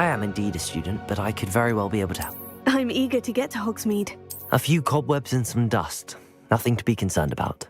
I am indeed a student, but I could very well be able to help. I'm eager to get to Hogsmeade. A few cobwebs and some dust. Nothing to be concerned about.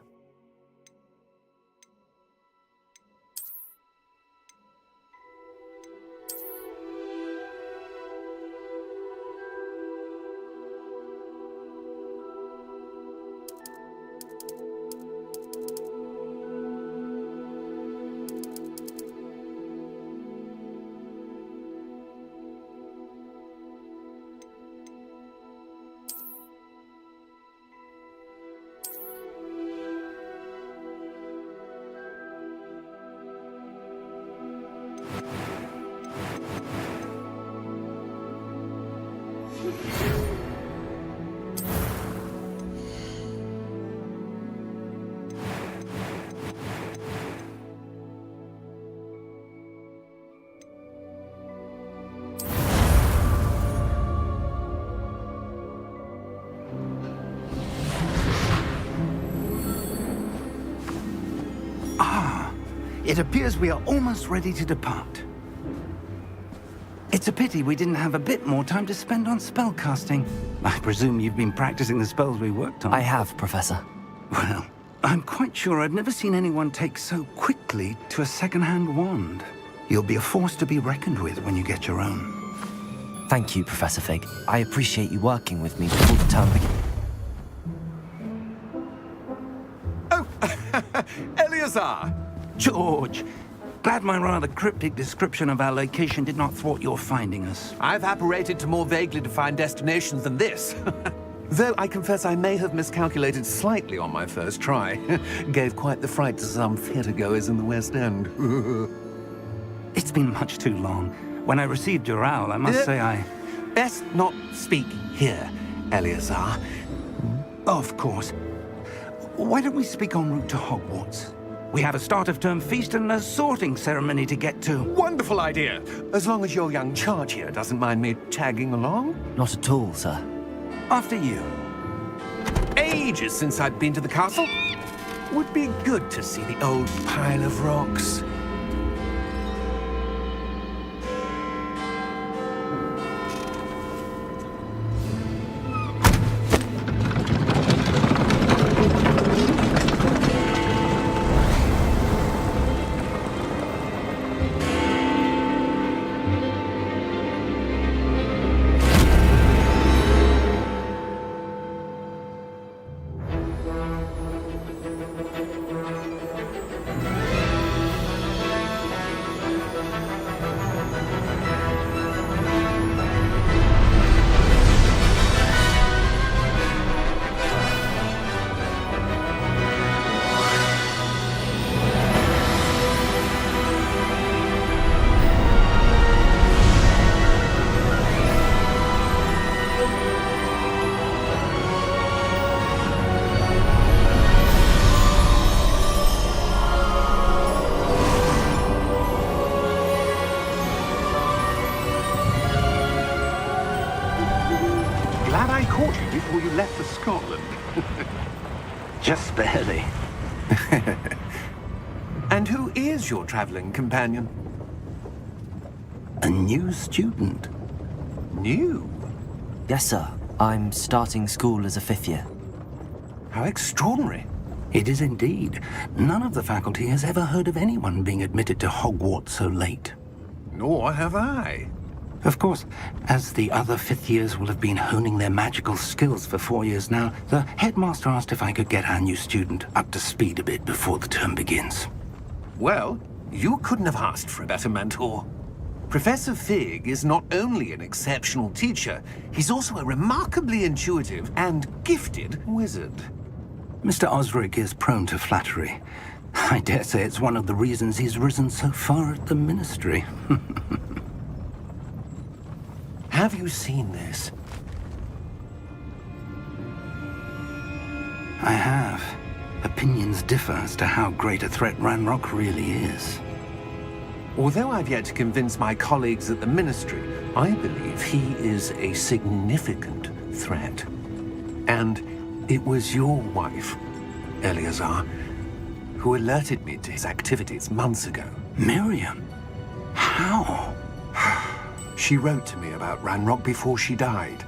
It appears we are almost ready to depart. It's a pity we didn't have a bit more time to spend on spellcasting. I presume you've been practicing the spells we worked on. I have, Professor. Well, I'm quite sure I've never seen anyone take so quickly to a second-hand wand. You'll be a force to be reckoned with when you get your own. Thank you, Professor Fig. I appreciate you working with me before the term begins. Oh, Eleazar! George, glad my rather cryptic description of our location did not thwart your finding us. I've apparated to more vaguely defined destinations than this. Though I confess I may have miscalculated slightly on my first try. Gave quite the fright to some theatergoers in the West End. It's been much too long. When I received your owl, I must say I... Best not speak here, Eleazar. Of course. Why don't we speak en route to Hogwarts? We have a start-of-term feast and a sorting ceremony to get to. Wonderful idea! As long as your young charge here doesn't mind me tagging along. Not at all, sir. After you. Ages since I'd been to the castle. Would be good to see the old pile of rocks. Before you left for Scotland. Just barely. And who is your traveling companion? A new student. New? Yes, sir. I'm starting school as a 5th year. How extraordinary. It is indeed. None of the faculty has ever heard of anyone being admitted to Hogwarts so late. Nor have I. Of course, as the other 5th years will have been honing their magical skills for 4 years now, the headmaster asked if I could get our new student up to speed a bit before the term begins. Well, you couldn't have asked for a better mentor. Professor Fig is not only an exceptional teacher, he's also a remarkably intuitive and gifted wizard. Mr. Osric is prone to flattery. I dare say it's one of the reasons he's risen so far at the ministry. Have you seen this? I have. Opinions differ as to how great a threat Ranrock really is. Although I've yet to convince my colleagues at the Ministry, I believe he is a significant threat. And it was your wife, Eleazar, who alerted me to his activities months ago. Miriam? How? She wrote to me about Ranrock before she died,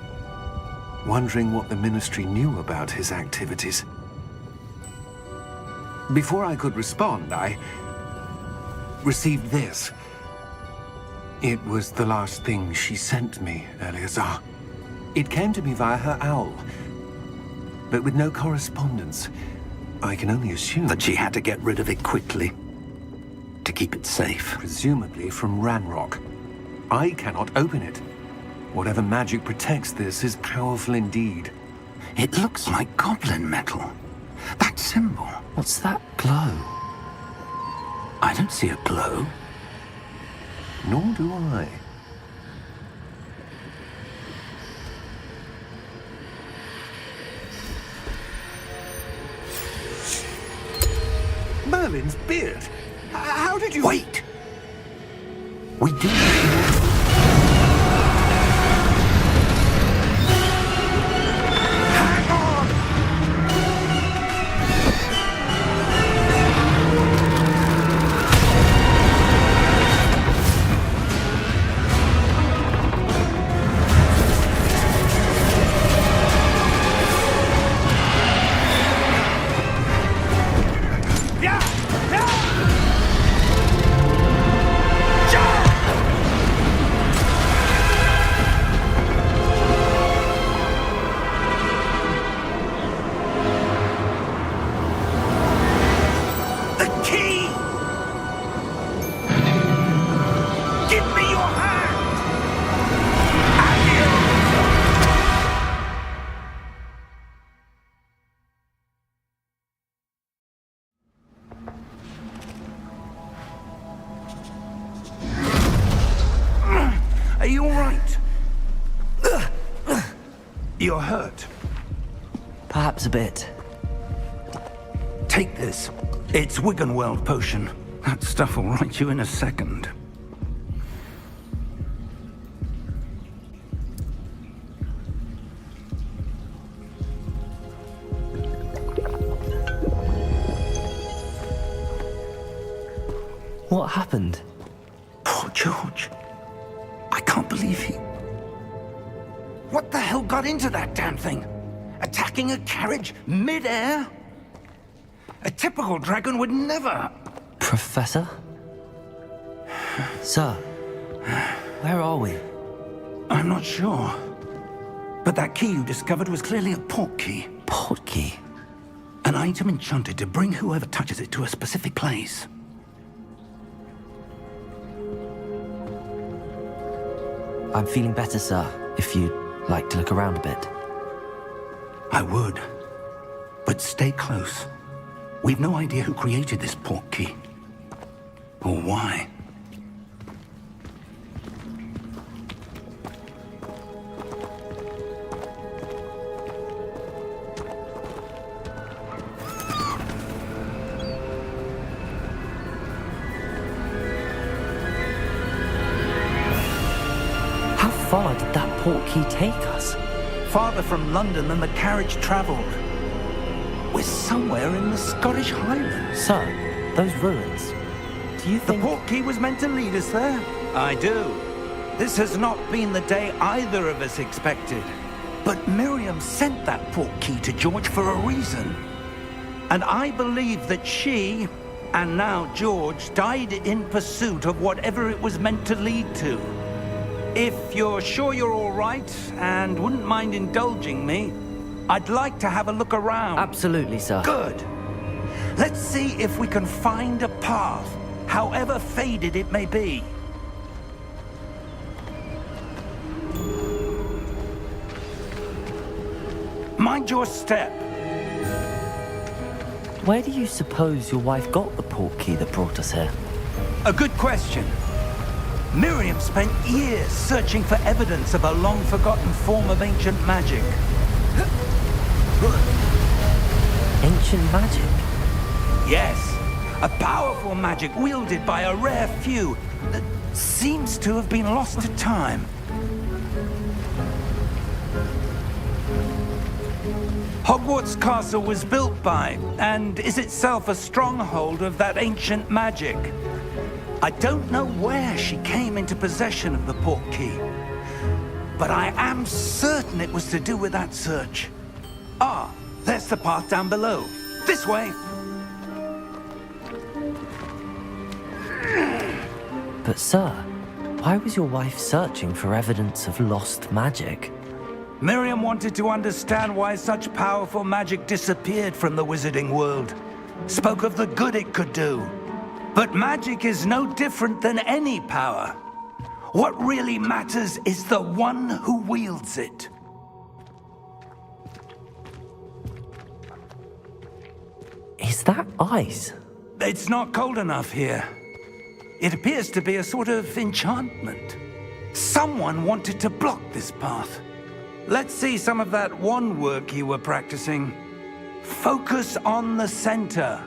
wondering what the Ministry knew about his activities. Before I could respond, I received this. It was the last thing she sent me, Eleazar. It came to me via her owl, but with no correspondence. I can only assume That she had to get rid of it quickly to keep it safe. presumably from Ranrock. I cannot open it. Whatever magic protects this is powerful indeed. It looks like goblin metal. That symbol. What's that glow? I don't see a glow. Nor do I. Merlin's beard. How did you... Wait! We do need more. Hang on! The key! Give me your hand! Are you all right? You're hurt. Perhaps a bit. Take this. It's Wiggenweld potion. That stuff will right you in a second. What happened? Poor George. I can't believe he... What the hell got into that damn thing? Attacking a carriage mid-air? A typical dragon would never... Professor? Sir, where are we? I'm not sure. But that key you discovered was clearly a port key. Port key? An item enchanted to bring whoever touches it to a specific place. I'm feeling better, sir, if you'd like to look around a bit. I would. But stay close. We've no idea who created this port key. Or why. How far did that port key take us? Farther from London than the carriage traveled. We're somewhere in the Scottish Highlands. Sir, those ruins. Do you The think... port key was meant to lead us there? I do. This has not been the day either of us expected. But Miriam sent that port key to George for a reason. And I believe that she, and now George, died in pursuit of whatever it was meant to lead to. If you're sure you're all right and wouldn't mind indulging me, I'd like to have a look around. Absolutely, sir. Good. Let's see if we can find a path, however faded it may be. Mind your step. Where do you suppose your wife got the port key that brought us here? A good question. Miriam spent years searching for evidence of a long-forgotten form of ancient magic. Ancient magic? Yes, a powerful magic wielded by a rare few that seems to have been lost to time. Hogwarts Castle was built by, and is itself a stronghold of that ancient magic. I don't know where she came into possession of the port key, but I am certain it was to do with that search. Ah, there's the path down below. This way. But sir, why was your wife searching for evidence of lost magic? Miriam wanted to understand why such powerful magic disappeared from the wizarding world. Spoke of the good it could do. But magic is no different than any power. What really matters is the one who wields it. Is that ice? It's not cold enough here. It appears to be a sort of enchantment. Someone wanted to block this path. Let's see some of that wand work you were practicing. Focus on the center.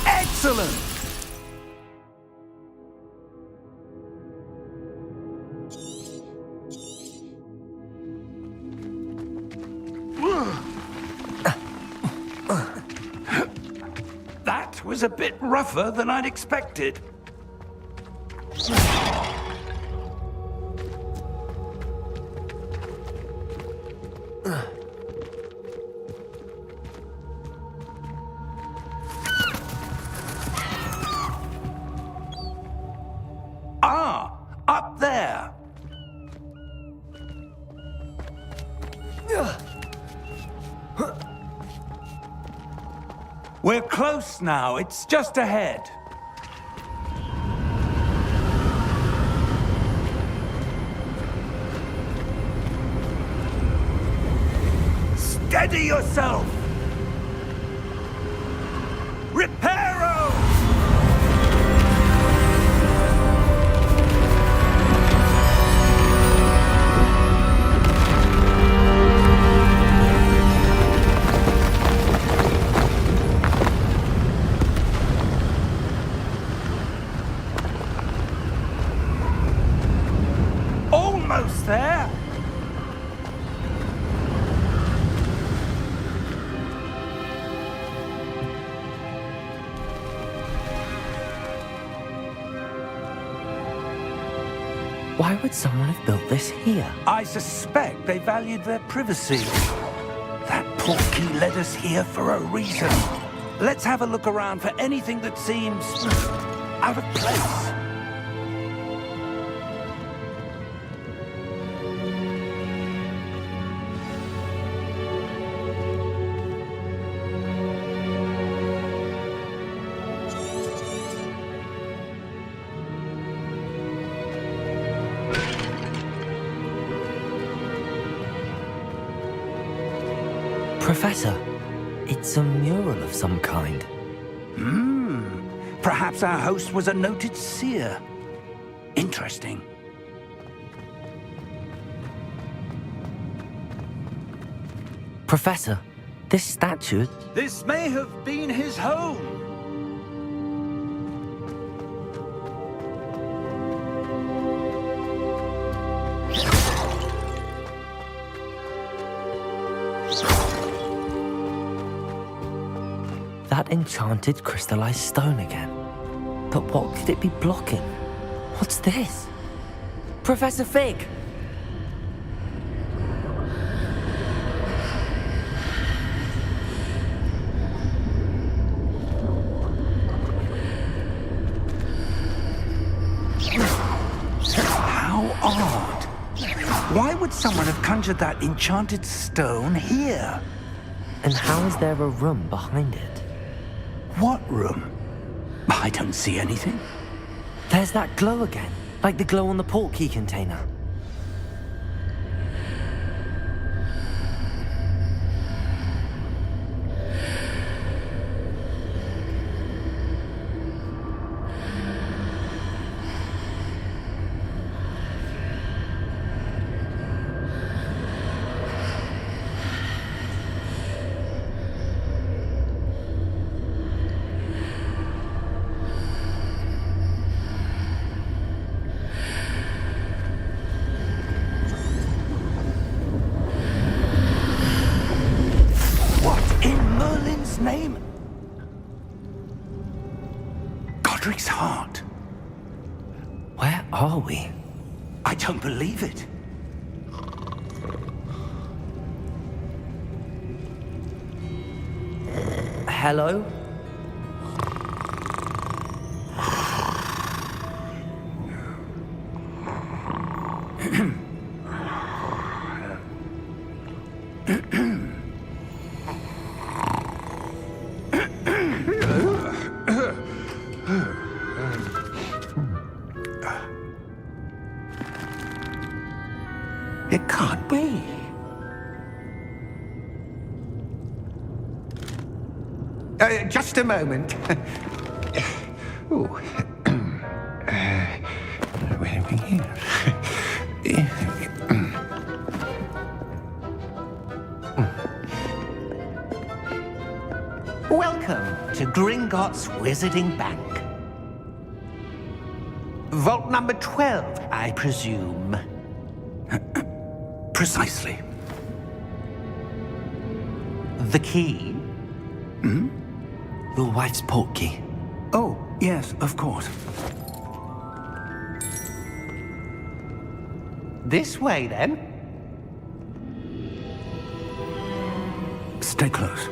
Excellent! That was a bit rougher than I'd expected. Ah, up there. We're close now. It's just ahead. Steady yourself. Reparo! Almost there. Why would someone have built this here? I suspect they valued their privacy. That portkey led us here for a reason. Let's have a look around for anything that seems out of place. Professor, it's a mural of some kind. Perhaps our host was a noted seer. Interesting. Professor, this statue... This may have been his home. That enchanted crystallized stone again. But what could it be blocking? What's this? Professor Fig! How odd. Why would someone have conjured that enchanted stone here? And how is there a room behind it? What room? I don't see anything. There's that glow again, like the glow on the portkey container. Cedric's heart. Where are we? I don't believe it. Hello? It can't be. Just a moment. Ooh. Where are we here? Welcome to Gringotts Wizarding Bank. Vault number 12, I presume. Precisely. The key? Your wife's portkey. Oh, yes, of course. This way, then. Stay close.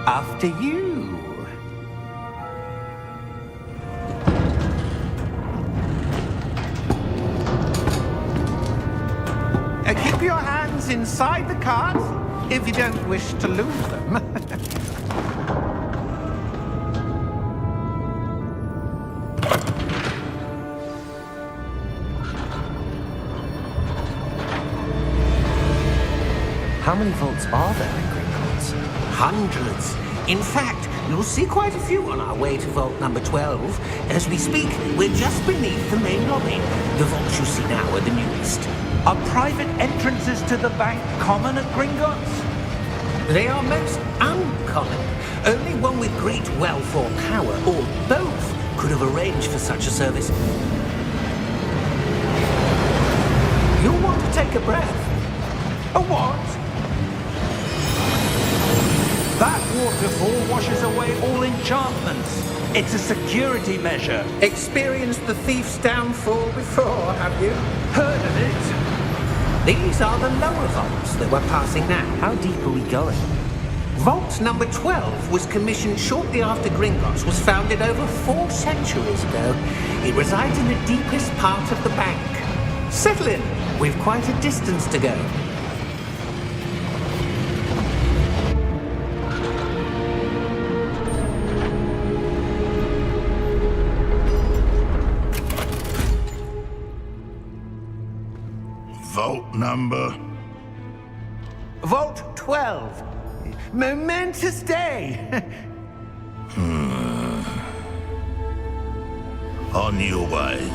After you. Keep your hands inside the cart if you don't wish to lose them. How many vaults are there in Gringotts? Hundreds. In fact, you'll see quite a few on our way to vault number 12. As we speak, we're just beneath the main lobby. The vaults you see now are the newest. Are private entrances to the bank common at Gringotts? They are most uncommon. Only one with great wealth or power, or both, could have arranged for such a service. You'll want to take a breath. A what? That waterfall washes away all enchantments. It's a security measure. Experienced the thief's downfall before, have you? Heard of it? These are the lower vaults that we're passing now. How deep are we going? Vault number 12 was commissioned shortly after Gringotts was founded over 4 centuries ago. It resides in the deepest part of the bank. Settle in. We've quite a distance to go. Vault number? Vault 12. Momentous day. On your way.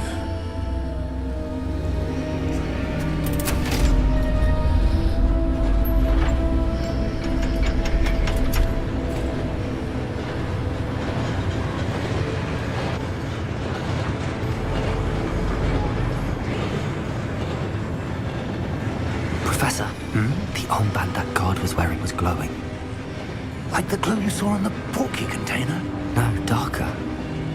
Professor, the armband that guard was wearing was glowing. Like the glow you saw on the portkey container? No, darker.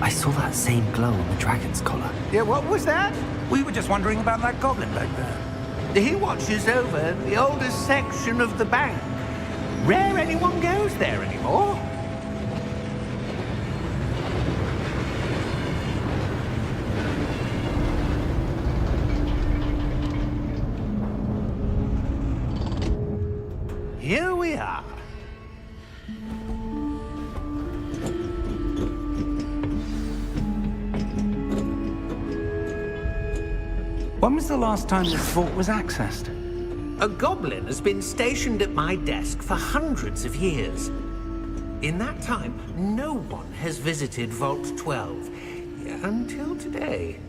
I saw that same glow on the dragon's collar. Yeah, what was that? We were just wondering about that goblin back there. He watches over the oldest section of the bank. Rare anyone goes there anymore. Here we are. When was the last time this vault was accessed? A goblin has been stationed at my desk for hundreds of years. In that time, no one has visited Vault 12 until today.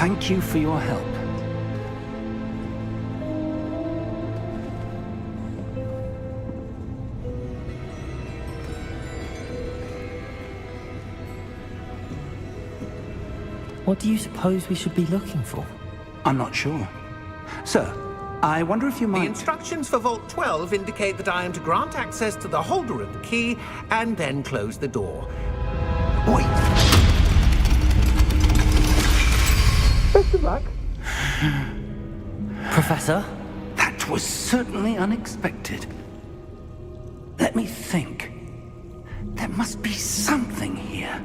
Thank you for your help. What do you suppose we should be looking for? I'm not sure. Sir, I wonder if you The might... instructions for Vault 12 indicate that I am to grant access to the holder of the key and then close the door. Wait! Best of luck. Professor? That was certainly unexpected. Let me think. There must be something here.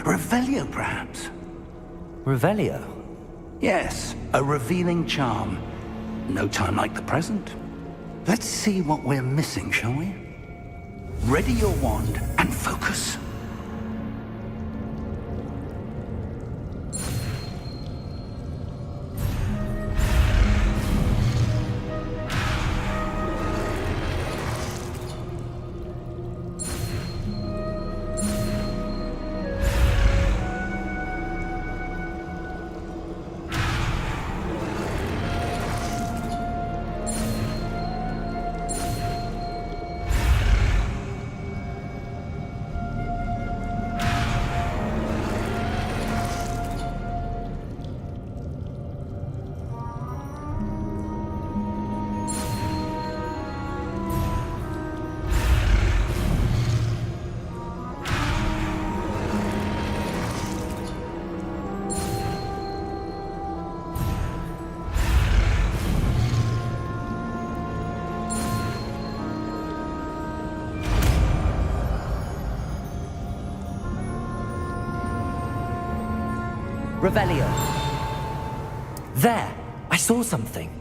Revelio, perhaps? Revelio? Yes, a revealing charm. No time like the present. Let's see what we're missing, shall we? Ready your wand and focus. Revelio. There! I saw something.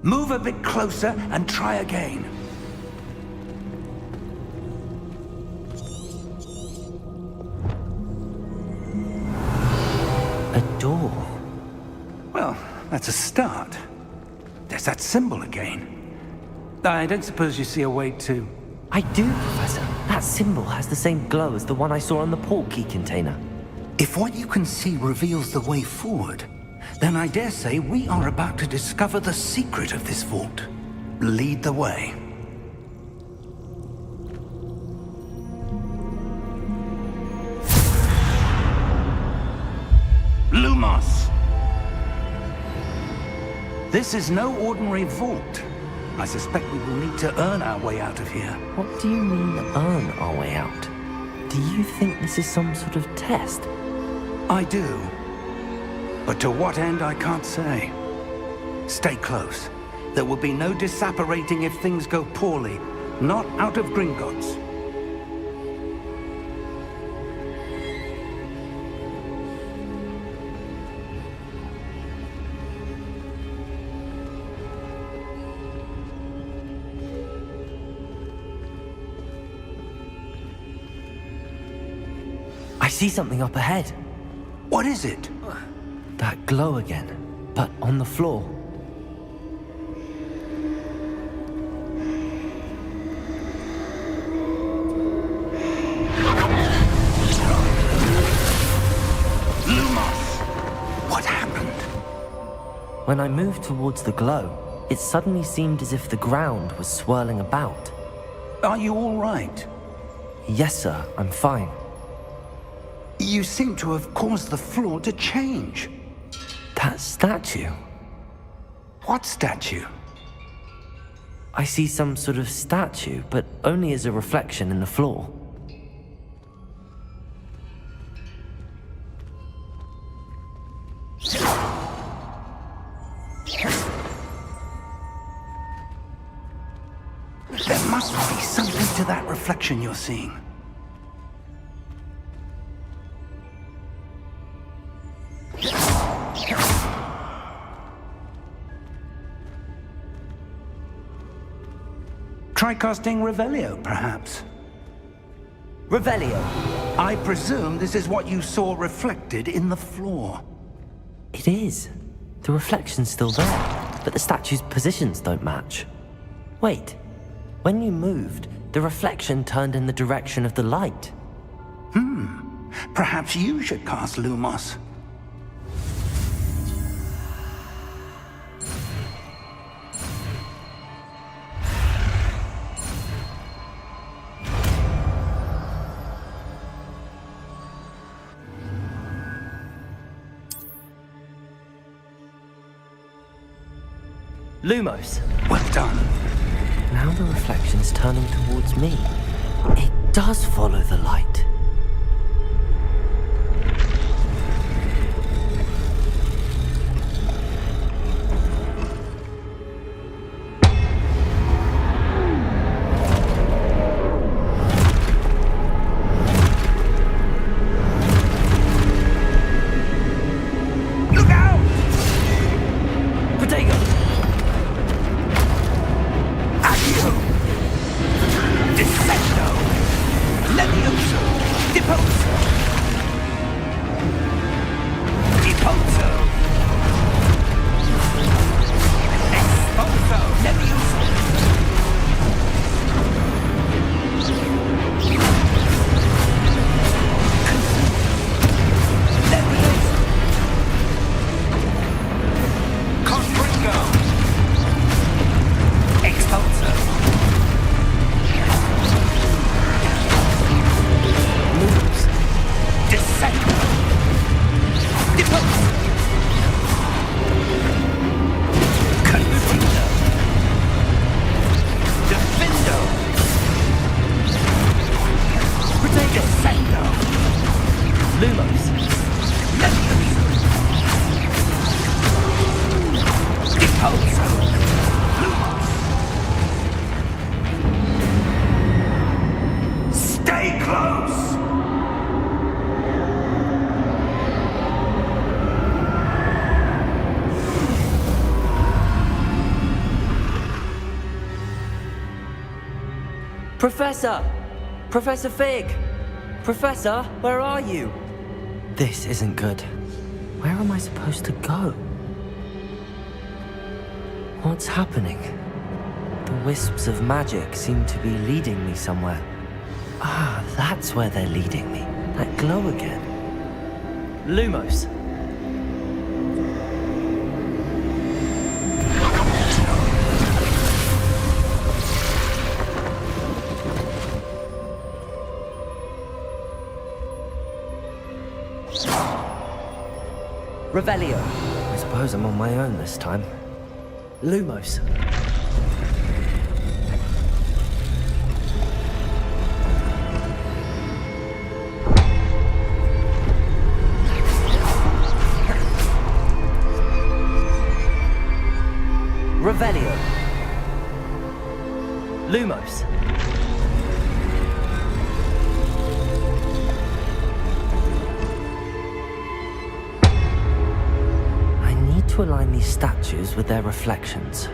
Move a bit closer and try again. A door. Well, that's a start. There's that symbol again. I don't suppose you see a way to... I do, Professor. That symbol has the same glow as the one I saw on the port key container. If what you can see reveals the way forward, then I dare say we are about to discover the secret of this vault. Lead the way. Lumos! This is no ordinary vault. I suspect we will need to earn our way out of here. What do you mean, earn our way out? Do you think this is some sort of test? I do. But to what end, I can't say. Stay close. There will be no disapparating if things go poorly. Not out of Gringotts. I see something up ahead. What is it? That glow again, but on the floor. Lumos! What happened? When I moved towards the glow, it suddenly seemed as if the ground was swirling about. Are you all right? Yes, sir, I'm fine. You seem to have caused the floor to change. That statue. What statue? I see some sort of statue, but only as a reflection in the floor. There must be something to that reflection you're seeing. Try casting Revelio, perhaps. Revelio! I presume this is what you saw reflected in the floor. It is. The reflection's still there, but the statue's positions don't match. Wait. When you moved, the reflection turned in the direction of the light. Perhaps you should cast Lumos. Lumos. Well done. Now the reflection's turning towards me. It does follow the light. Look out! Protego! Accio! Descendo! Levioso! Deposo! Deposo! Exposo! Levioso! Levioso! Constringo! Exposo! Lumos. Descendo! Deposo! Confundo! Defendo! Protego! Descendo! Lumos. Levioso! Deposo! Stay close! Professor! Professor Fig! Professor, where are you? This isn't good. Where am I supposed to go? What's happening? The wisps of magic seem to be leading me somewhere. Ah, that's where they're leading me. That glow again. Lumos. Revelio. I suppose I'm on my own this time. Lumos. Revelio. Lumos. I need to align these statues with their reflections.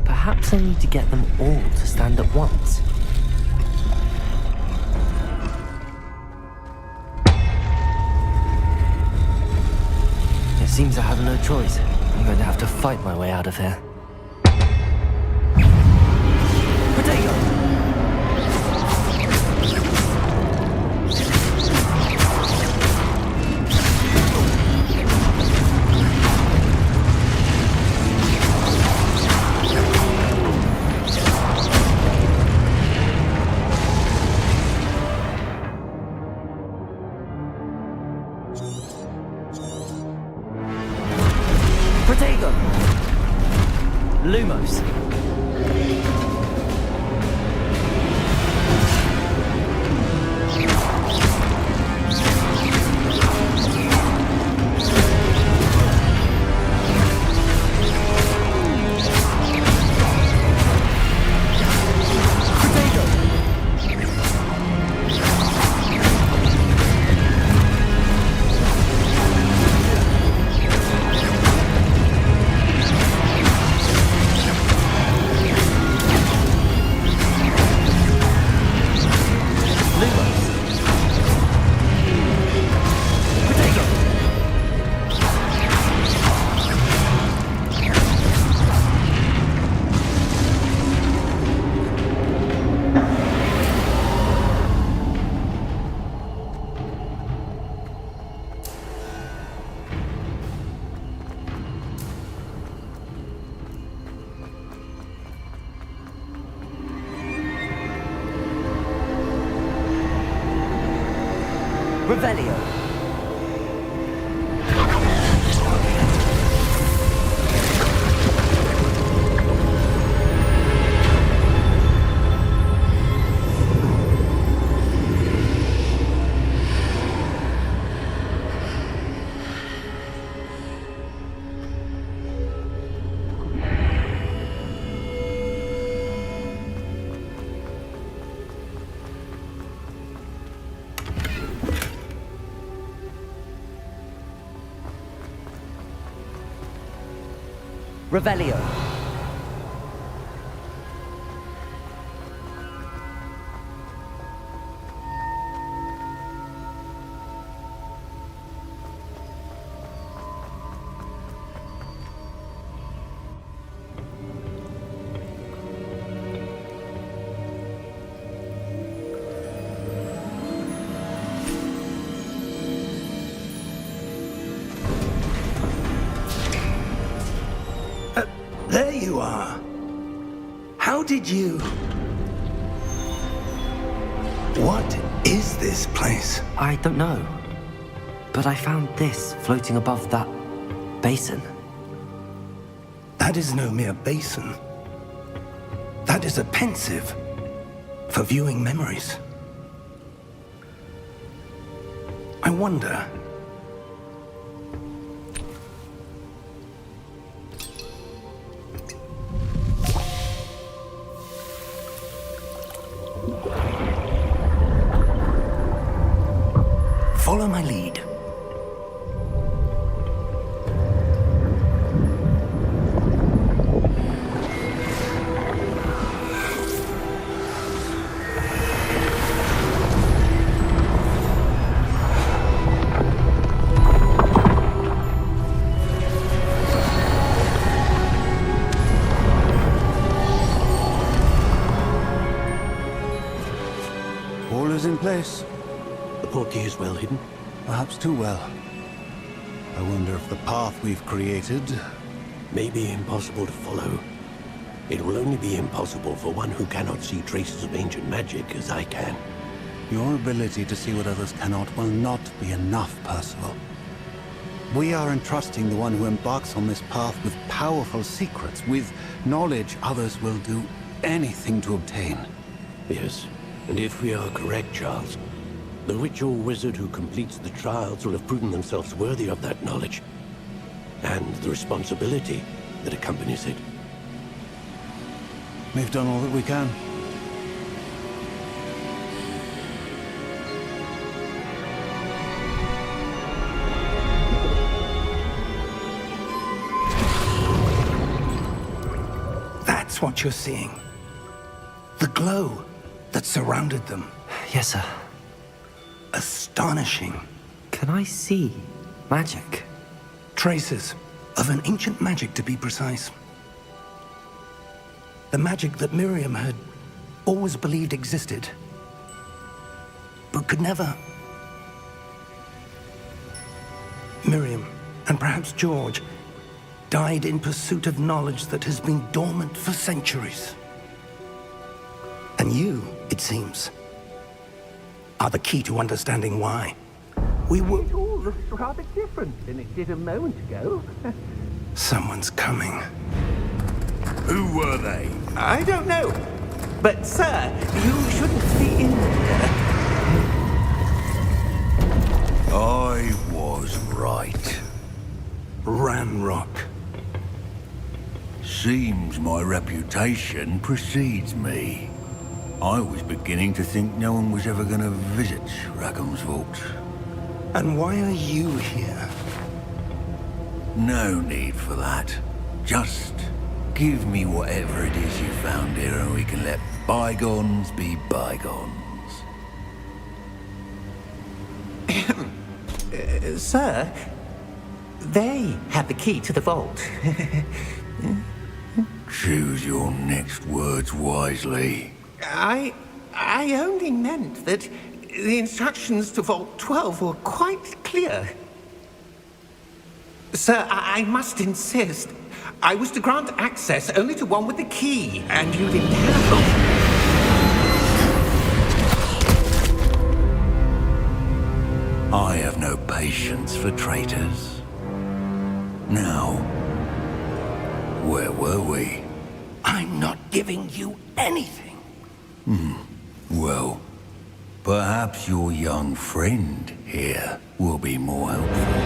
Perhaps I need to get them all to stand at once. It seems I have no choice. I'm going to have to fight my way out of here. Potato! Protego! Revelio. Revelio. There you are. How did you... What is this place? I don't know. But I found this floating above that basin. That is no mere basin. That is a pensive for viewing memories. I wonder... Follow my lead. All is in place. The portkey is well hidden. Perhaps too well. I wonder if the path we've created... May be impossible to follow. It will only be impossible for one who cannot see traces of ancient magic as I can. Your ability to see what others cannot will not be enough, Percival. We are entrusting the one who embarks on this path with powerful secrets, with knowledge others will do anything to obtain. Yes, and if we are correct, Charles, the witch or wizard who completes the trials will have proven themselves worthy of that knowledge, and the responsibility that accompanies it. We've done all that we can. That's what you're seeing. The glow that surrounded them. Yes, sir. Astonishing. Can I see magic? Traces of an ancient magic, to be precise. The magic that Miriam had always believed existed, but could never. Miriam, and perhaps George, died in pursuit of knowledge that has been dormant for centuries. And you, it seems, are the key to understanding why. We were... It all looks rather different than it did a moment ago. Someone's coming. Who were they? I don't know. But, sir, you shouldn't be in there. I was right. Ranrock. Seems my reputation precedes me. I was beginning to think no one was ever going to visit Rackham's vault. And why are you here? No need for that. Just give me whatever it is you found here and we can let bygones be bygones. Sir, they have the key to the vault. Choose your next words wisely. I only meant that the instructions to Vault 12 were quite clear. Sir, I must insist. I was to grant access only to one with the key, and you didn't have for traitors. Now, where were we? I'm not giving you anything. Well, perhaps your young friend here will be more helpful.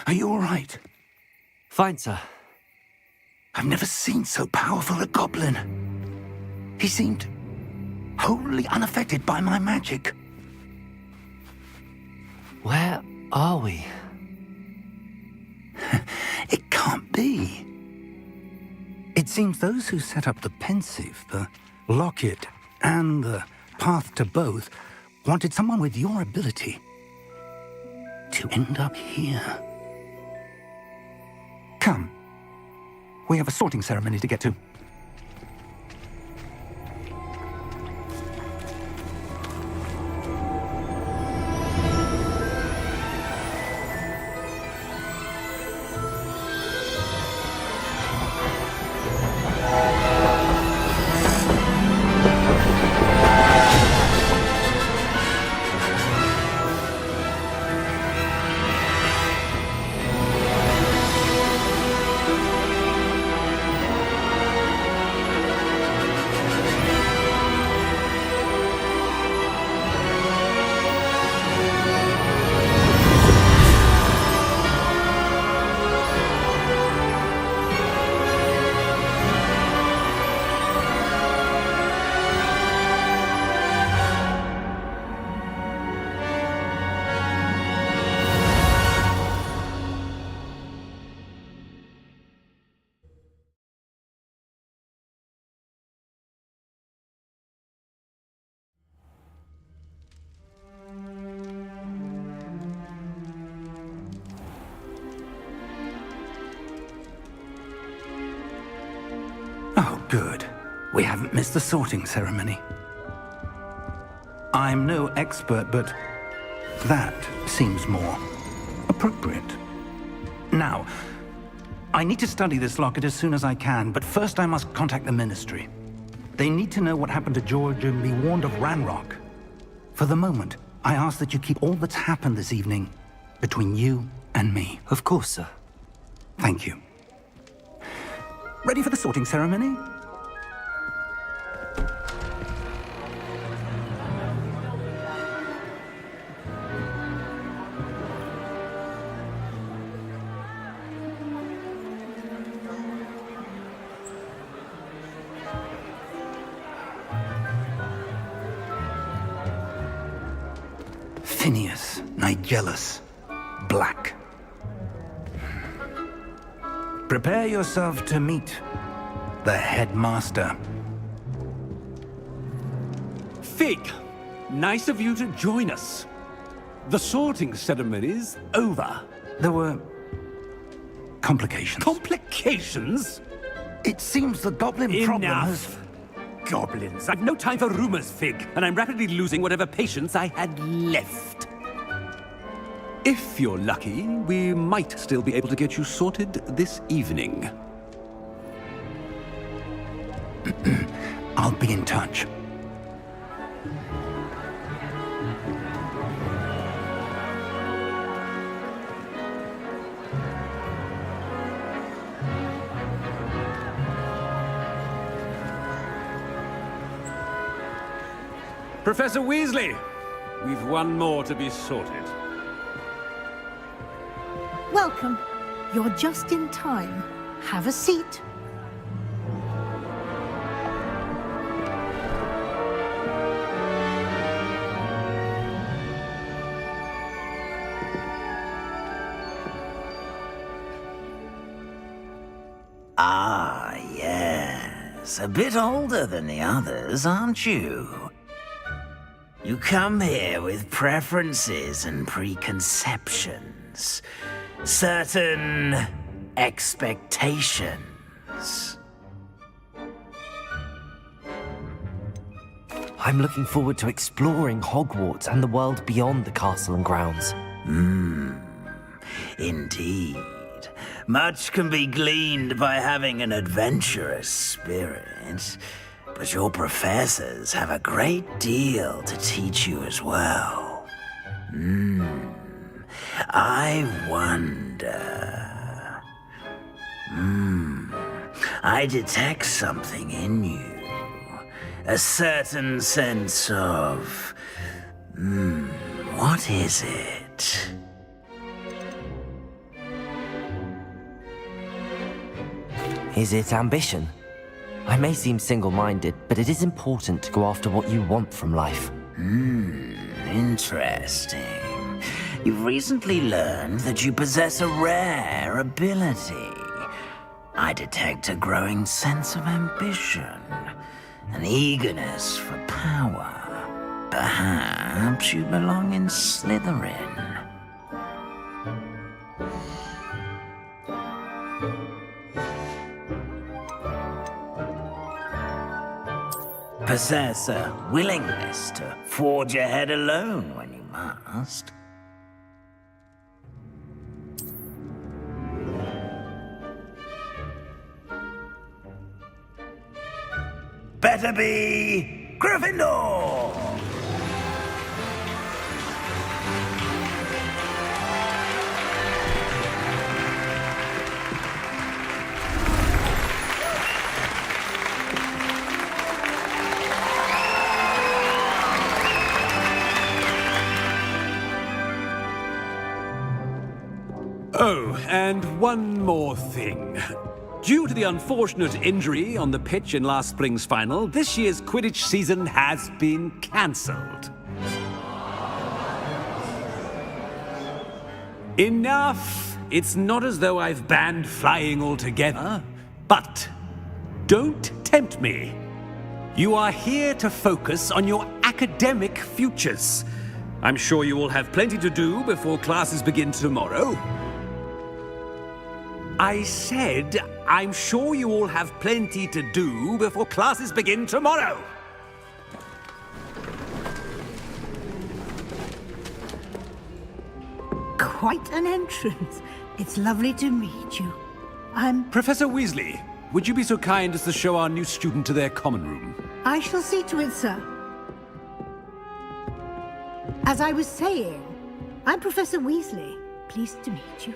Are you all right? Fine, sir. I've never seen so powerful a goblin. He seemed wholly unaffected by my magic. Where are we? It can't be. It seems those who set up the pensive, the locket, and the path to both wanted someone with your ability to end up here. Come. We have a sorting ceremony to get to. Oh, good. We haven't missed the sorting ceremony. I'm no expert, but that seems more appropriate. Now, I need to study this locket as soon as I can, but first I must contact the Ministry. They need to know what happened to George and be warned of Ranrock. For the moment, I ask that you keep all that's happened this evening between you and me. Of course, sir. Thank you. Ready for the sorting ceremony? Phineas, Nigellus, Black. Prepare yourself to meet the headmaster. Fig, nice of you to join us. The sorting ceremony's over. There were complications. Complications? It seems the goblin problem has... Enough. Goblins. I've no time for rumors, Fig, and I'm rapidly losing whatever patience I had left. If you're lucky, we might still be able to get you sorted this evening. I'll be in touch. Professor Weasley, we've one more to be sorted. Welcome. You're just in time. Have a seat. Ah, yes. A bit older than the others, aren't you? You come here with preferences and preconceptions. Certain expectations. I'm looking forward to exploring Hogwarts and the world beyond the castle and grounds. Indeed. Much can be gleaned by having an adventurous spirit, but your professors have a great deal to teach you as well. I wonder... I detect something in you. A certain sense of... what is it? Is it ambition? I may seem single-minded, but it is important to go after what you want from life. Interesting. You've recently learned that you possess a rare ability. I detect a growing sense of ambition, an eagerness for power. Perhaps you belong in Slytherin. Possess a willingness to forge ahead alone when you must. Better be Gryffindor! Oh, and one more thing. Due to the unfortunate injury on the pitch in last spring's final, this year's Quidditch season has been cancelled. Enough! It's not as though I've banned flying altogether, but don't tempt me. You are here to focus on your academic futures. I'm sure you will have plenty to do before classes begin tomorrow. I said, I'm sure you all have plenty to do before classes begin tomorrow. Quite an entrance. It's lovely to meet you. Professor Weasley, would you be so kind as to show our new student to their common room? I shall see to it, sir. As I was saying, I'm Professor Weasley. Pleased to meet you.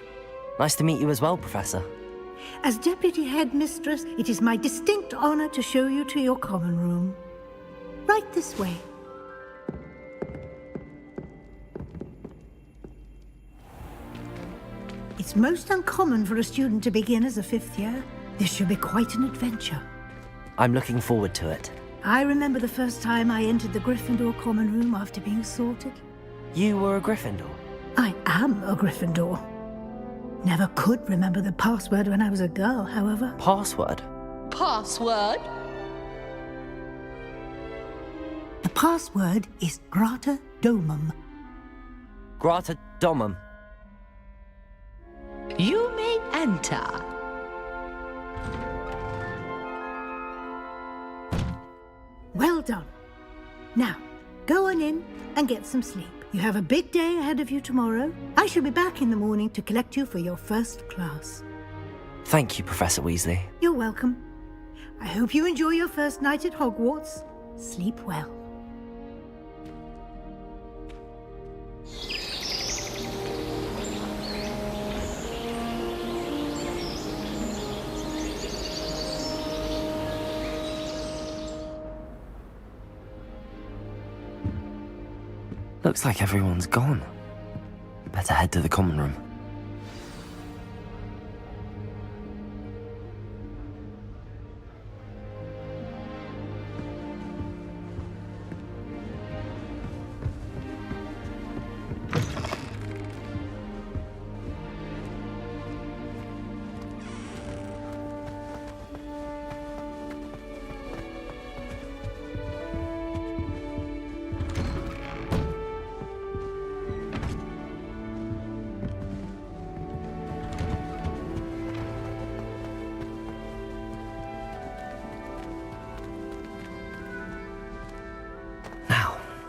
Nice to meet you as well, Professor. As Deputy Headmistress, it is my distinct honor to show you to your common room. Right this way. It's most uncommon for a student to begin as a fifth year. This should be quite an adventure. I'm looking forward to it. I remember the first time I entered the Gryffindor common room after being sorted. You were a Gryffindor? I am a Gryffindor. Never could remember the password when I was a girl, however. Password? Password? The password is Grata Domum. Grata Domum. You may enter. Well done. Now, go on in and get some sleep. You have a big day ahead of you tomorrow. I shall be back in the morning to collect you for your first class. Thank you, Professor Weasley. You're welcome. I hope you enjoy your first night at Hogwarts. Sleep well. Looks like everyone's gone. Better head to the common room.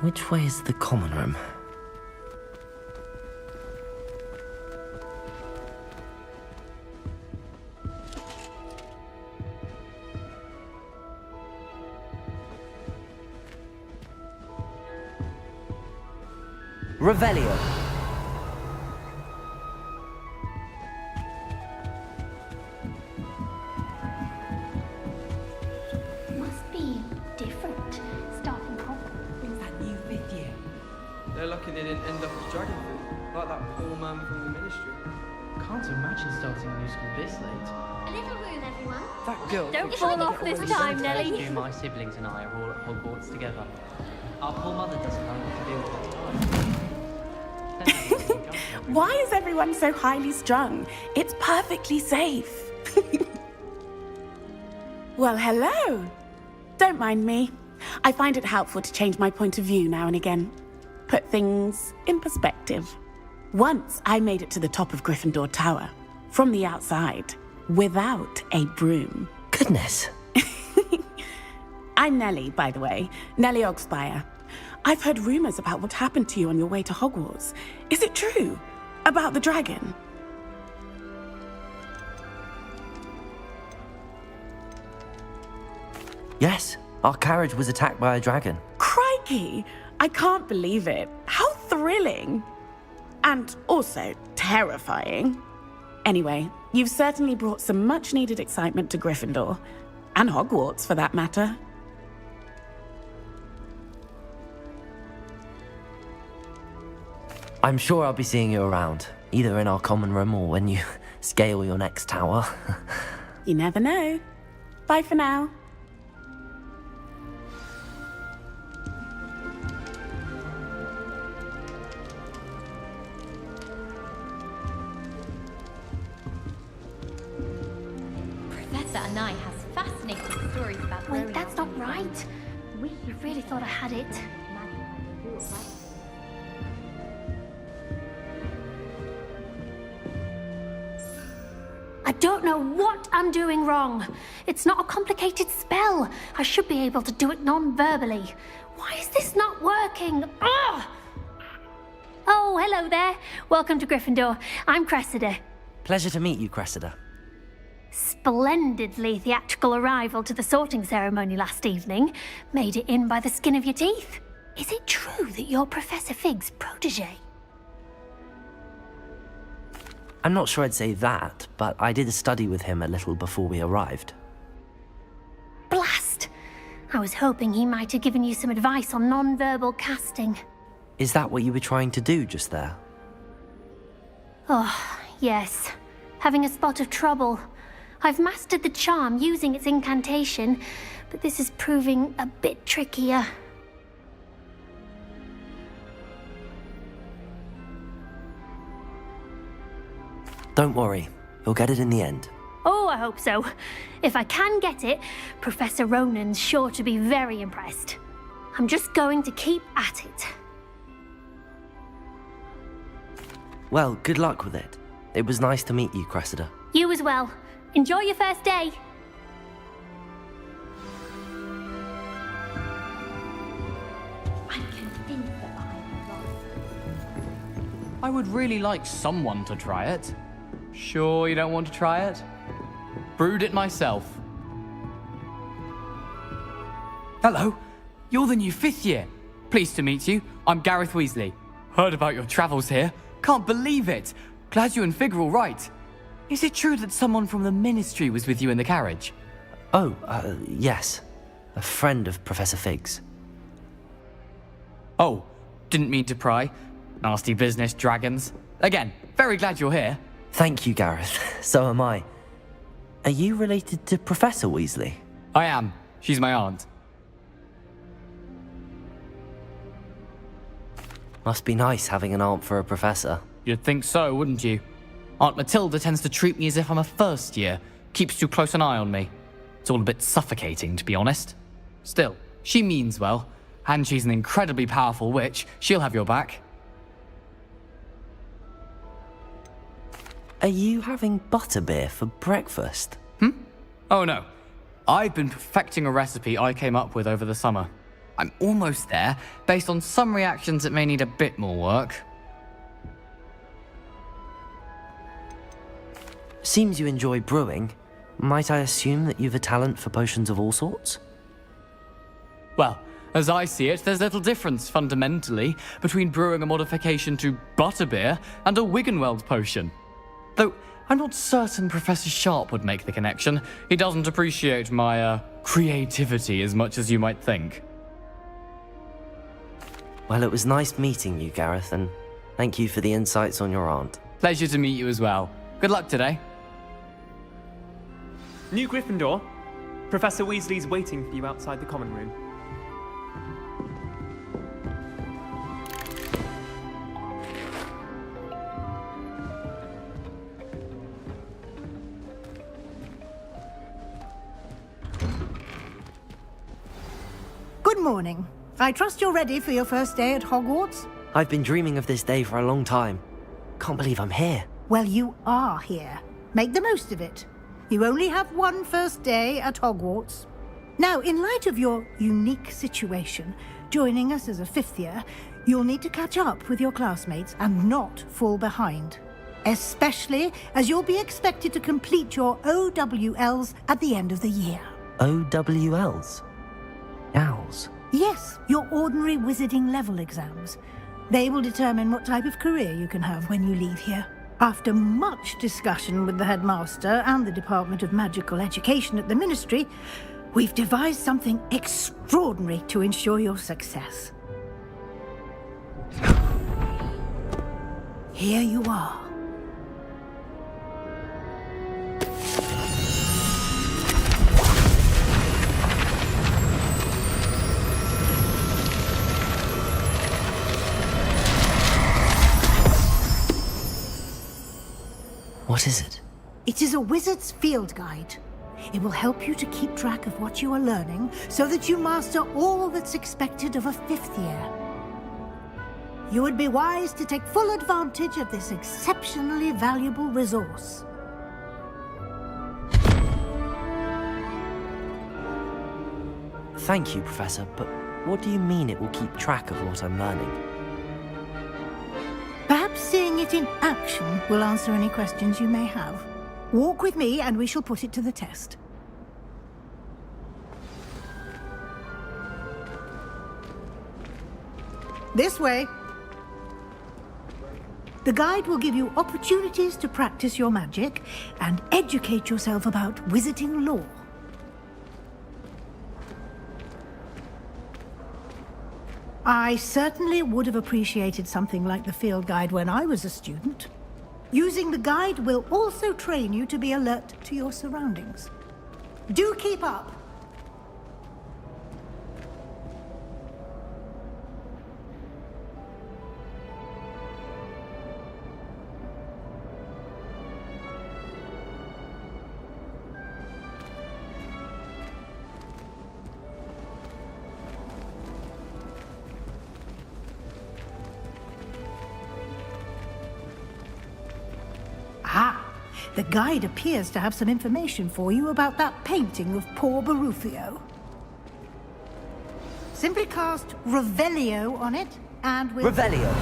Which way is the common room? Revelio. Must be different. Starting off. They're lucky they didn't end up as dragon food, like that poor man from the ministry. Can't imagine starting a new school this late. A little room, everyone. That girl. Don't fall off this time, Nelly. My siblings and I are all at Hogwarts together. Our poor mother doesn't know what to do with it. Why is everyone so highly strung? It's perfectly safe. Well, hello. Don't mind me. I find it helpful to change my point of view now and again. Put things in perspective. Once I made it to the top of Gryffindor Tower, from the outside, without a broom. Goodness. I'm Nellie, by the way. Nellie Ogspire. I've heard rumors about what happened to you on your way to Hogwarts. Is it true? About the dragon? Yes, our carriage was attacked by a dragon. Crikey! I can't believe it. How thrilling! And also terrifying. Anyway, you've certainly brought some much-needed excitement to Gryffindor. And Hogwarts, for that matter. I'm sure I'll be seeing you around, either in our common room or when you scale your next tower. You never know. Bye for now. Professor Anai has fascinating stories about Wait, that's not right. You really thought I had it. I don't know what I'm doing wrong. It's not a complicated spell. I should be able to do it non-verbally. Why is this not working? Ugh! Oh, hello there. Welcome to Gryffindor. I'm Cressida. Pleasure to meet you, Cressida. Splendidly theatrical arrival to the sorting ceremony last evening. Made it in by the skin of your teeth. Is it true that you're Professor Fig's protege? I'm not sure I'd say that, but I did study with him a little before we arrived. Blast! I was hoping he might have given you some advice on non-verbal casting. Is that what you were trying to do just there? Oh, yes. Having a spot of trouble. I've mastered the charm using its incantation, but this is proving a bit trickier. Don't worry, you'll get it in the end. Oh, I hope so. If I can get it, Professor Ronan's sure to be very impressed. I'm just going to keep at it. Well, good luck with it. It was nice to meet you, Cressida. You as well. Enjoy your first day. I'm convinced that I'm wrong. I would really like someone to try it. Sure you don't want to try it? Brewed it myself. Hello, you're the new 5th year. Pleased to meet you. I'm Gareth Weasley. Heard about your travels here. Can't believe it. Glad you and Fig are all right. Is it true that someone from the Ministry was with you in the carriage? Oh, yes. A friend of Professor Fig's. Oh, Didn't mean to pry. Nasty business, dragons. Again, very glad you're here. Thank you, Gareth. So am I. Are you related to Professor Weasley? I am. She's my aunt. Must be nice having an aunt for a professor. You'd think so, wouldn't you? Aunt Matilda tends to treat me as if I'm a first year. Keeps too close an eye on me. It's all a bit suffocating, to be honest. Still, she means well. And she's an incredibly powerful witch. She'll have your back. Are you having butterbeer for breakfast? Oh no. I've been perfecting a recipe I came up with over the summer. I'm almost there, based on some reactions that may need a bit more work. Seems you enjoy brewing. Might I assume that you've a talent for potions of all sorts? Well, as I see it, there's little difference, fundamentally, between brewing a modification to butterbeer and a Wiggenweld potion. Though, I'm not certain Professor Sharp would make the connection. He doesn't appreciate my, creativity as much as you might think. Well, it was nice meeting you, Gareth, and thank you for the insights on your aunt. Pleasure to meet you as well. Good luck today. New Gryffindor. Professor Weasley's waiting for you outside the common room. Good morning. I trust you're ready for your first day at Hogwarts? I've been dreaming of this day for a long time. Can't believe I'm here. Well, you are here. Make the most of it. You only have one first day at Hogwarts. Now, in light of your unique situation, joining us as a fifth year, you'll need to catch up with your classmates and not fall behind. Especially as you'll be expected to complete your OWLs at the end of the year. OWLs? Owls? Yes, your ordinary wizarding level exams. They will determine what type of career you can have when you leave here. After much discussion with the headmaster and the Department of Magical Education at the Ministry, we've devised something extraordinary to ensure your success. Here you are. What is it? It is a wizard's field guide. It will help you to keep track of what you are learning so that you master all that's expected of a fifth year. You would be wise to take full advantage of this exceptionally valuable resource. Thank you, Professor, but what do you mean it will keep track of what I'm learning? Perhaps seeing it in action will answer any questions you may have. Walk with me and we shall put it to the test. This way. The guide will give you opportunities to practice your magic and educate yourself about wizarding lore. I certainly would have appreciated something like the field guide when I was a student. Using the guide will also train you to be alert to your surroundings. Do keep up! The guide appears to have some information for you about that painting of poor Barufio. Simply cast Revelio on it, and we'll... Revelio!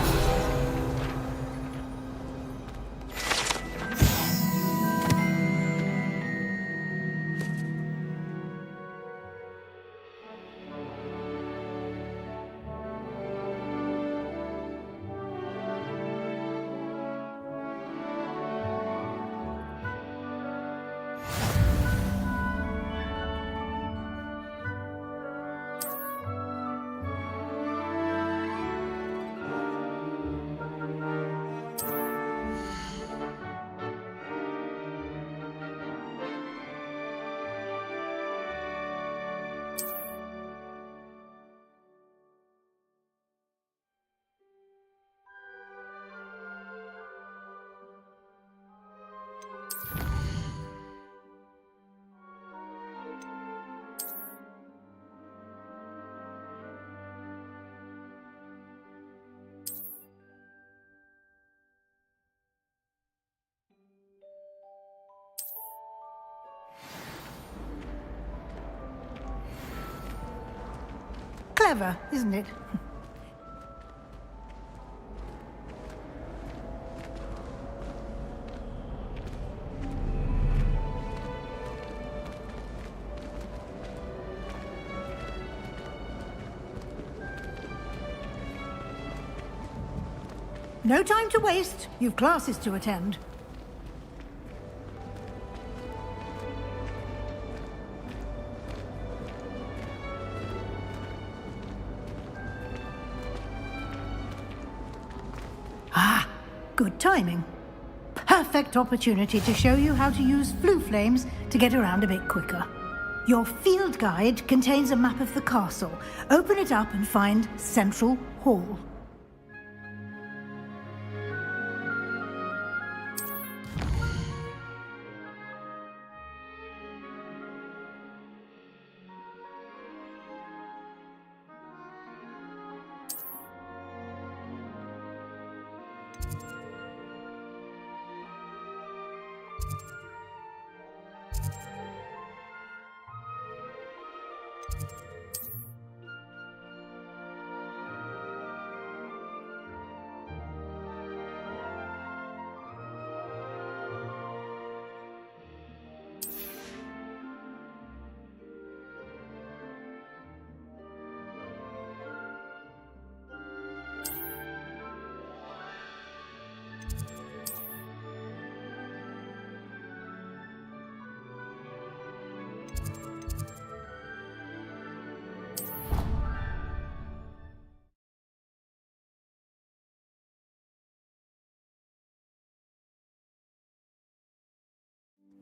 Clever, isn't it? No time to waste. You've classes to attend. Ah, good timing. Perfect opportunity to show you how to use flue flames to get around a bit quicker. Your field guide contains a map of the castle. Open it up and find Central Hall.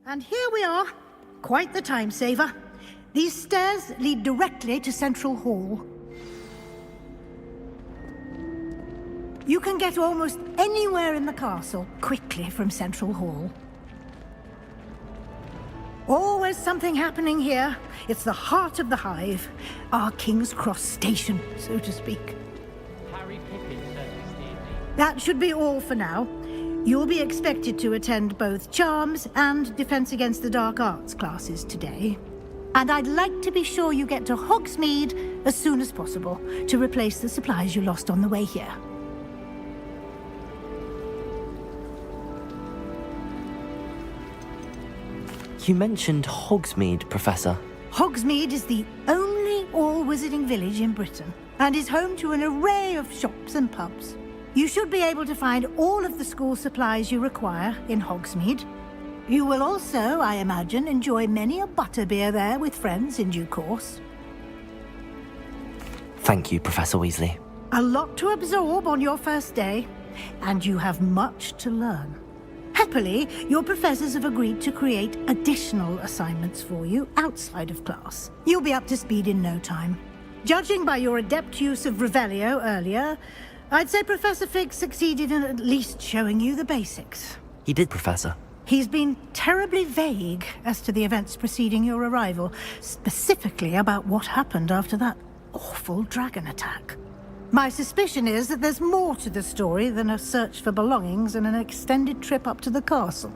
And here we are. Quite the time saver. These stairs lead directly to Central Hall. You can get almost anywhere in the castle quickly from Central Hall. Always something happening here. It's the heart of the hive. Our King's Cross station, so to speak. Harry Pippin service the evening. That should be all for now. You'll be expected to attend both Charms and Defense Against the Dark Arts classes today. And I'd like to be sure you get to Hogsmeade as soon as possible to replace the supplies you lost on the way here. You mentioned Hogsmeade, Professor. Hogsmeade is the only all-wizarding village in Britain and is home to an array of shops and pubs. You should be able to find all of the school supplies you require in Hogsmeade. You will also, I imagine, enjoy many a butterbeer there with friends in due course. Thank you, Professor Weasley. A lot to absorb on your first day, and you have much to learn. Happily, your professors have agreed to create additional assignments for you outside of class. You'll be up to speed in no time. Judging by your adept use of Revelio earlier, I'd say Professor Fig succeeded in at least showing you the basics. He did, Professor. He's been terribly vague as to the events preceding your arrival, specifically about what happened after that awful dragon attack. My suspicion is that there's more to the story than a search for belongings and an extended trip up to the castle.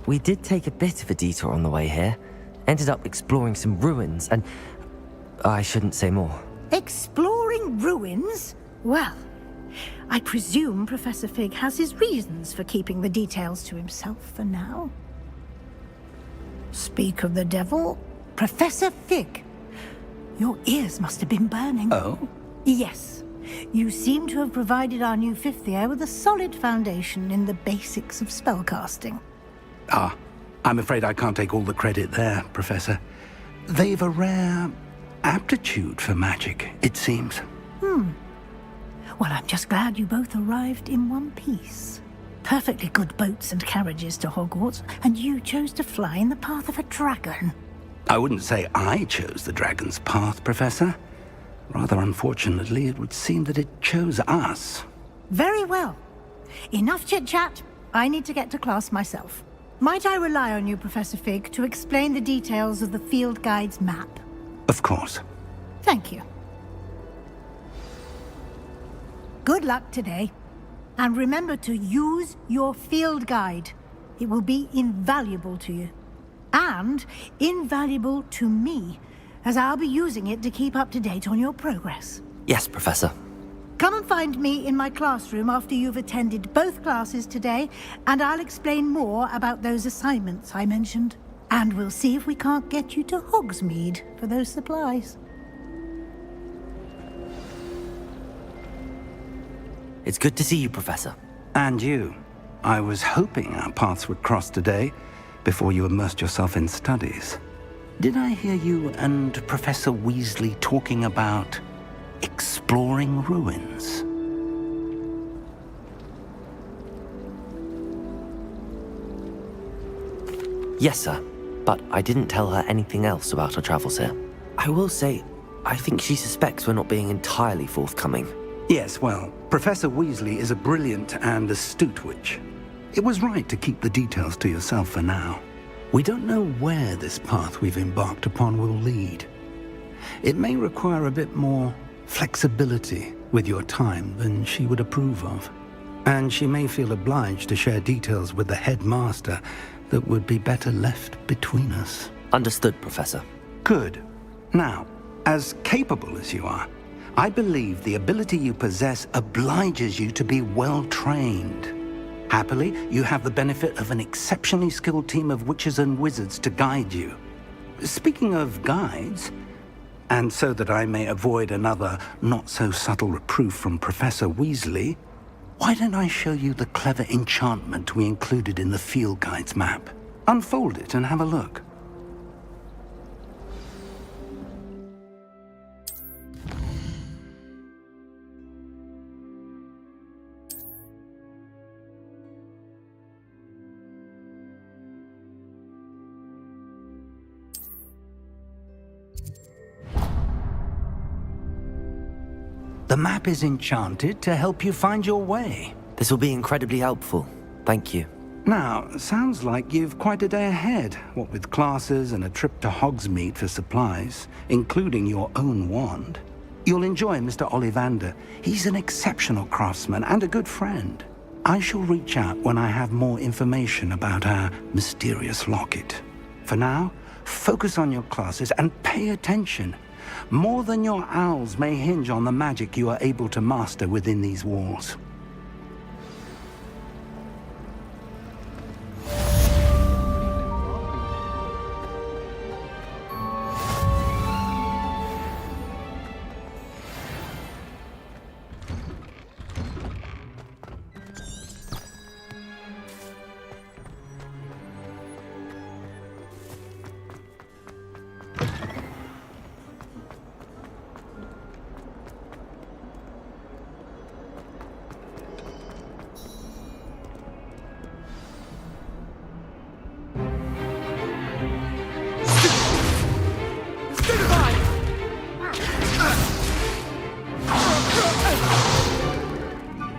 We did take a bit of a detour on the way here. Ended up exploring some ruins and... I shouldn't say more. Exploring ruins? Well, I presume Professor Fig has his reasons for keeping the details to himself for now. Speak of the devil, Professor Fig. Your ears must have been burning. Oh? Yes. You seem to have provided our new fifth year with a solid foundation in the basics of spellcasting. Ah, I'm afraid I can't take all the credit there, Professor. They've a rare aptitude for magic, it seems. Well, I'm just glad you both arrived in one piece. Perfectly good boats and carriages to Hogwarts, and you chose to fly in the path of a dragon. I wouldn't say I chose the dragon's path, Professor. Rather unfortunately, it would seem that it chose us. Very well. Enough chit-chat. I need to get to class myself. Might I rely on you, Professor Fig, to explain the details of the field guide's map? Of course. Thank you. Good luck today. And remember to use your field guide. It will be invaluable to you. And invaluable to me, as I'll be using it to keep up to date on your progress. Yes, Professor. Come and find me in my classroom after you've attended both classes today, and I'll explain more about those assignments I mentioned. And we'll see if we can't get you to Hogsmeade for those supplies. It's good to see you, Professor. And you. I was hoping our paths would cross today, before you immersed yourself in studies. Did I hear you and Professor Weasley talking about exploring ruins? Yes, sir. But I didn't tell her anything else about our travels here. I will say, I think she suspects we're not being entirely forthcoming. Yes, well, Professor Weasley is a brilliant and astute witch. It was right to keep the details to yourself for now. We don't know where this path we've embarked upon will lead. It may require a bit more flexibility with your time than she would approve of. And she may feel obliged to share details with the headmaster that would be better left between us. Understood, Professor. Good. Now, as capable as you are, I believe the ability you possess obliges you to be well-trained. Happily, you have the benefit of an exceptionally skilled team of witches and wizards to guide you. Speaking of guides, and so that I may avoid another not-so-subtle reproof from Professor Weasley, why don't I show you the clever enchantment we included in the field guide's map? Unfold it and have a look. The map is enchanted to help you find your way. This will be incredibly helpful. Thank you. Now, sounds like you've quite a day ahead, what with classes and a trip to Hogsmeade for supplies, including your own wand. You'll enjoy Mr. Ollivander. He's an exceptional craftsman and a good friend. I shall reach out when I have more information about our mysterious locket. For now, focus on your classes and pay attention. More than your owls may hinge on the magic you are able to master within these walls.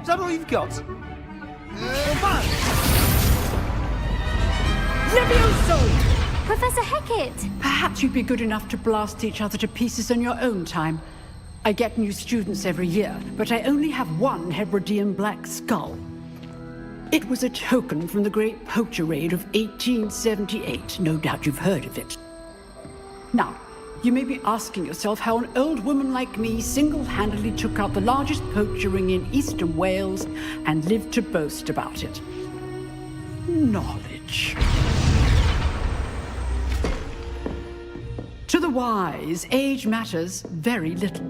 Is that all you've got? Levioso! Professor Hecat! Perhaps you'd be good enough to blast each other to pieces in your own time. I get new students every year, but I only have one Hebridean black skull. It was a token from the Great Poacher Raid of 1878. No doubt you've heard of it. Now, you may be asking yourself how an old woman like me single-handedly took out the largest poacher ring in eastern Wales and lived to boast about it. Knowledge. To the wise, age matters very little.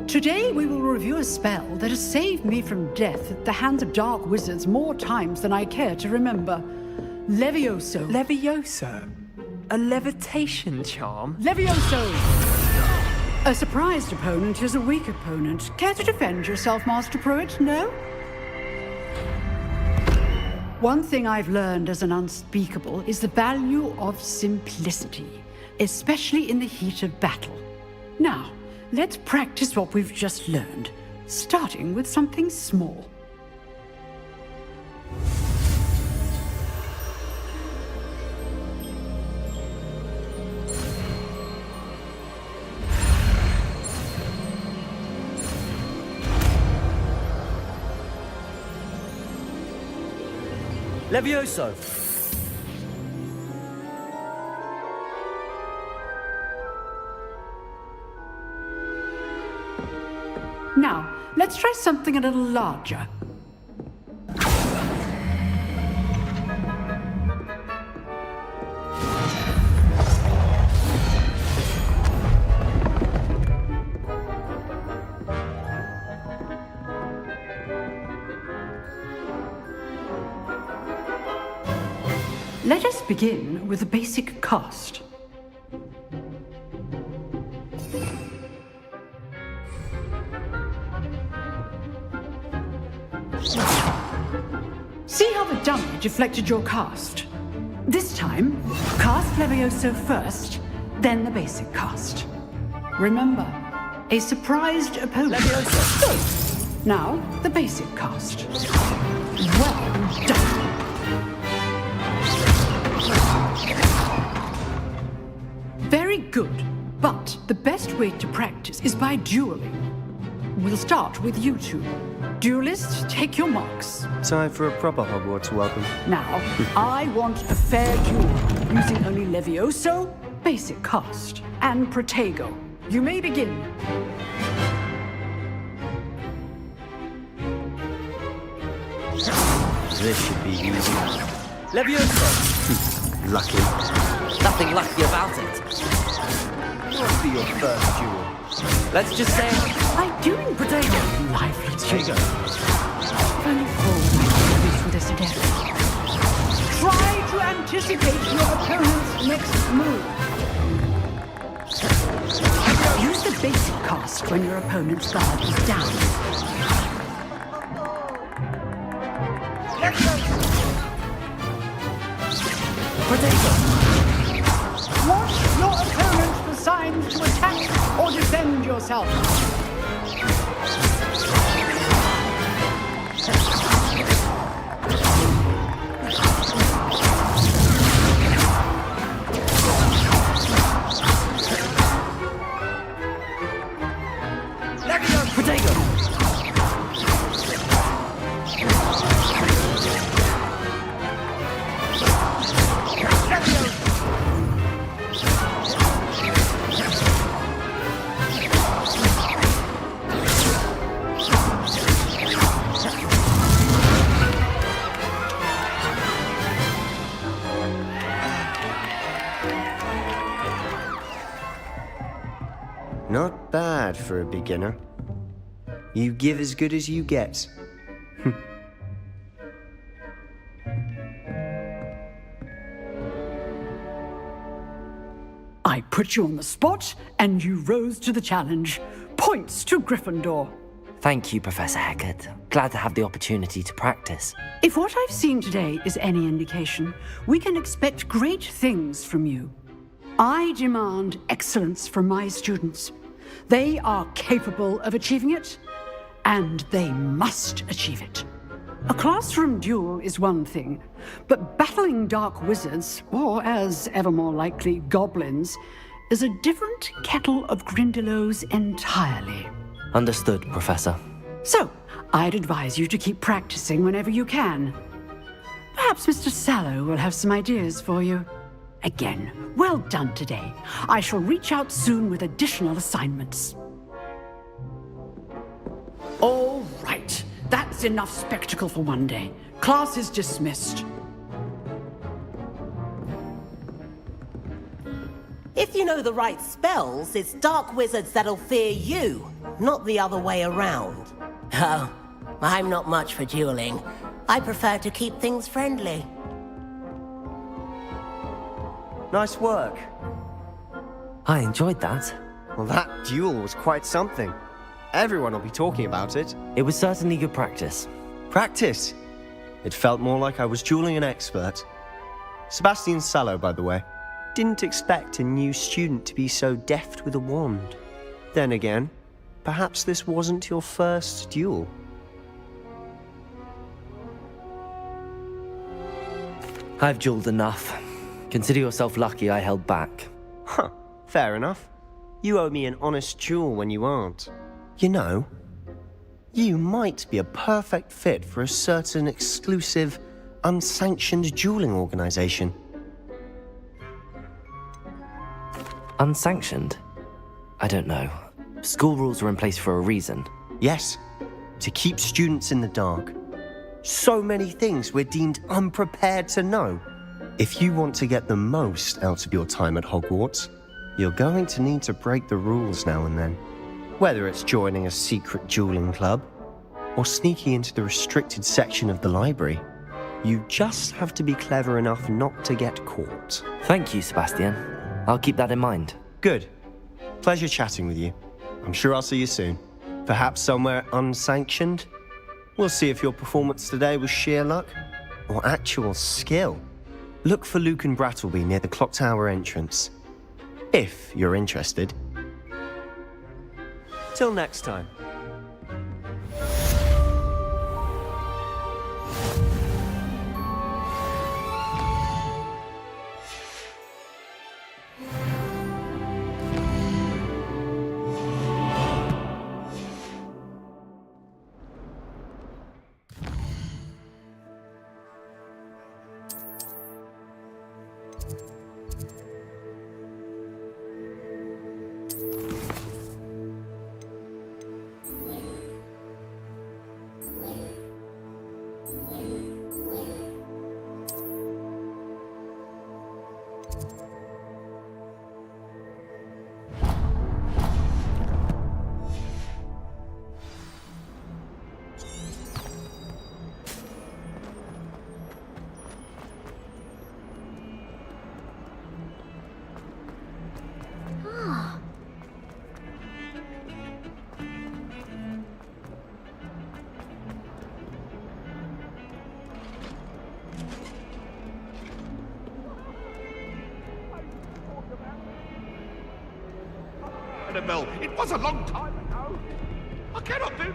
Today we will review a spell that has saved me from death at the hands of dark wizards more times than I care to remember. Levioso. Levioso? A levitation charm? Levioso! A surprised opponent is a weak opponent. Care to defend yourself, Master Pruitt? No? One thing I've learned as an unspeakable is the value of simplicity, especially in the heat of battle. Now, let's practice what we've just learned, starting with something small. Levioso! Now, let's try something a little larger. Let us begin with the basic cast. See how the dummy deflected your cast? This time, cast Levioso first, then the basic cast. Remember, a surprised opponent. Levioso! Good. Now, the basic cast. Well done. Very good, but the best way to practice is by dueling. We'll start with you two. Duelists, take your marks. Time for a proper Hogwarts welcome. Now, I want a fair duel, using only Levioso, basic cast, and Protego. You may begin. This should be easy. Levioso! Lucky. Nothing lucky about it. Must be your first duel. Let's just say I'm doing Protego. Lively Protego. If only Paul might be with us again. Try to anticipate your opponent's next move. Use the basic cast when your opponent's guard is down. Protego! Watch your opponent for signs to attack or defend yourself. Protego! Not bad for a beginner. You give as good as you get. I put you on the spot, and you rose to the challenge. Points to Gryffindor. Thank you, Professor Hecat. Glad to have the opportunity to practice. If what I've seen today is any indication, we can expect great things from you. I demand excellence from my students. They are capable of achieving it, and they must achieve it. A classroom duel is one thing, but battling dark wizards, or as ever more likely, goblins, is a different kettle of Grindylows entirely. Understood, Professor. So, I'd advise you to keep practicing whenever you can. Perhaps Mr. Sallow will have some ideas for you. Again, well done today. I shall reach out soon with additional assignments. All right. That's enough spectacle for one day. Class is dismissed. If you know the right spells, it's dark wizards that'll fear you, not the other way around. Oh, I'm not much for dueling. I prefer to keep things friendly. Nice work. I enjoyed that. Well, that duel was quite something. Everyone will be talking about it. It was certainly good practice. Practice? It felt more like I was dueling an expert. Sebastian Sallow, by the way. Didn't expect a new student to be so deft with a wand. Then again, perhaps this wasn't your first duel. I've dueled enough. Consider yourself lucky I held back. Huh, fair enough. You owe me an honest duel when you aren't. You know, you might be a perfect fit for a certain exclusive, unsanctioned dueling organization. Unsanctioned? I don't know. School rules are in place for a reason. Yes, to keep students in the dark. So many things we're deemed unprepared to know. If you want to get the most out of your time at Hogwarts, you're going to need to break the rules now and then. Whether it's joining a secret dueling club, or sneaking into the restricted section of the library, you just have to be clever enough not to get caught. Thank you, Sebastian. I'll keep that in mind. Good. Pleasure chatting with you. I'm sure I'll see you soon. Perhaps somewhere unsanctioned? We'll see if your performance today was sheer luck or actual skill. Look for Luke and Brattleby near the clock tower entrance, if you're interested. Till next time. Annabelle, it was a long time ago. I cannot do